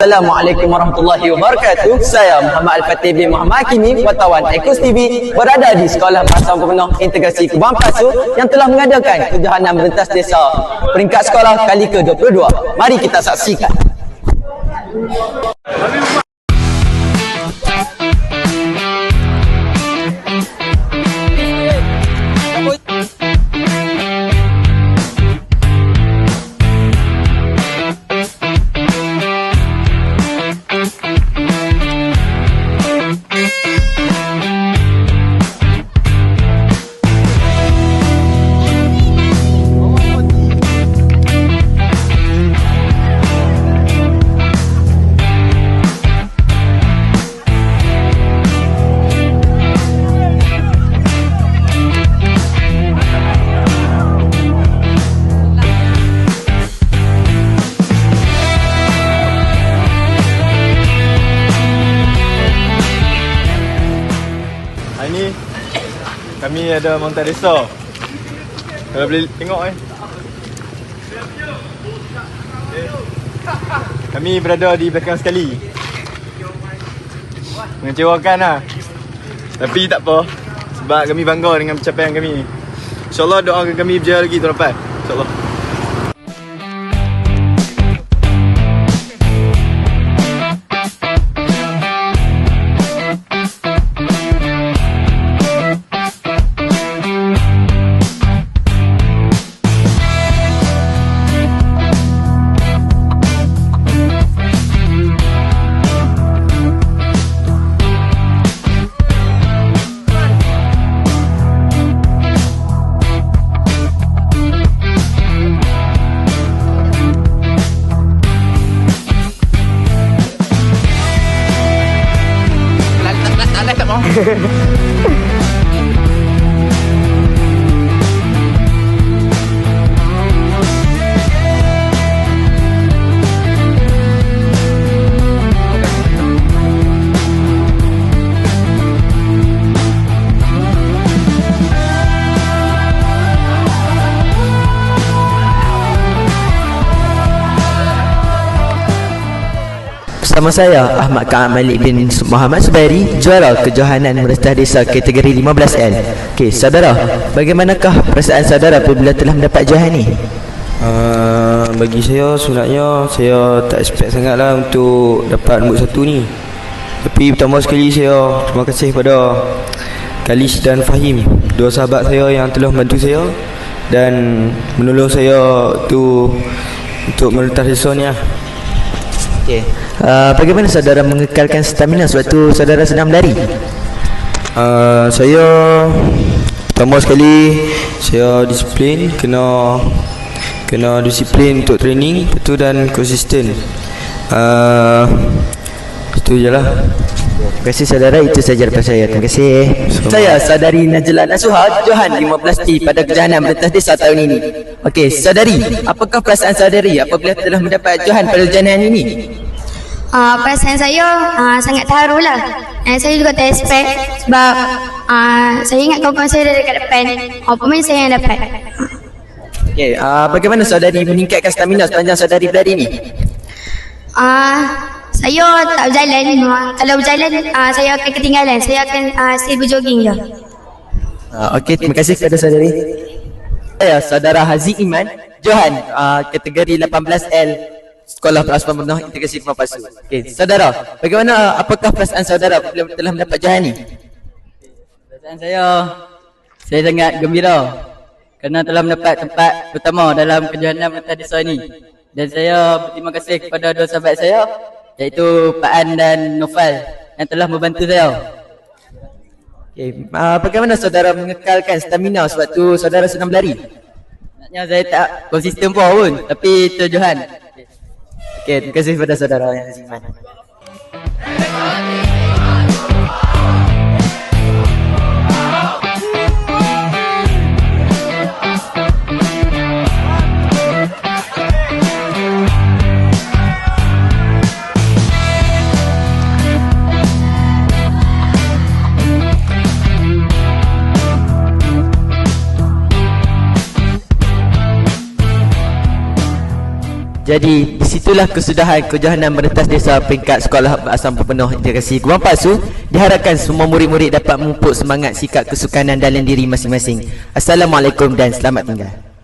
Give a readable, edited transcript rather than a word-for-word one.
Assalamualaikum warahmatullahi wabarakatuh. Saya Muhammad Al-Fatih bin Muhammad Hakimi, wartawan Ekos TV, berada di Sekolah Bahasa Penuh Integrasi Kebun Pasu yang telah mengadakan kejohanan merentas desa peringkat sekolah kali ke-22. Mari kita saksikan. Hari ni kami ada montaj desa. Kalau boleh tengok kami berada di belakang sekali. Mengecewakan lah. Tapi tak apa, sebab kami bangga dengan pencapaian kami. InsyaAllah doakan kami berjaya lagi tahun depan. InsyaAllah. Bersama saya Ahmad Ka'ab Malik bin Muhammad Subairi, juara kejohanan merentas desa kategori 15L. Okey, saudara, bagaimanakah perasaan saudara apabila telah mendapat johan ni? Bagi saya sebenarnya saya tak expect sangatlah untuk dapat nombor 1 ni. Tapi pertama sekali saya terima kasih kepada Khalis dan Fahim, dua sahabat saya yang telah membantu saya dan menolong saya untuk merentas desa ni lah. Okey. Bagaimana saudara mengekalkan stamina sewaktu saudara sedang berlari? Saya pertama sekali saya disiplin, kena disiplin untuk training, betul, dan konsisten. Itu je lah. Terima kasih saudara, itu saja daripada saya. Terima kasih. Saya saudari Najla Nasuha, johan 15T pada kejohanan merentas desa tahun ini. Okey, saudari, apakah perasaan saudari apabila telah mendapat johan pada kejohanan ini? Perasaan saya sangat terharu lah. Saya juga tak expect sebab saya ingat kawan-kawan saya dah dekat depan. Pemain saya yang dapat. Okay, bagaimana saudari meningkatkan stamina sepanjang saudari berlari ni? Saya tak berjalan. Kalau berjalan saya akan ketinggalan. Saya akan still berjogging je. Okey, terima kasih kepada saudari. Saya saudara Haziq Iman, johan kategori 18L Sekolah Perasaan Penuh Integrasi Kebun Pasu. Okey, saudara, bagaimana, apakah perasaan saudara bila telah mendapat johan ni? Perasaan saya sangat gembira kerana telah mendapat tempat pertama dalam kejohanan merentas desa ini. Dan saya berterima kasih kepada dua sahabat saya, iaitu Pak An dan Nofal, yang telah membantu saya. Okey, bagaimana saudara mengekalkan stamina sewaktu saudara sedang berlari? Sebenarnya saya tak konsisten pun, tapi itu johan. Okey, terima kasih kepada saudara yang Iman. Jadi disitulah kesudahan kejohanan merentas desa peringkat sekolah berasam penuh integrasi Kubang Pasu. Diharapkan semua murid-murid dapat memupuk semangat sikap kesukanan dalam diri masing-masing. Assalamualaikum dan selamat tinggal.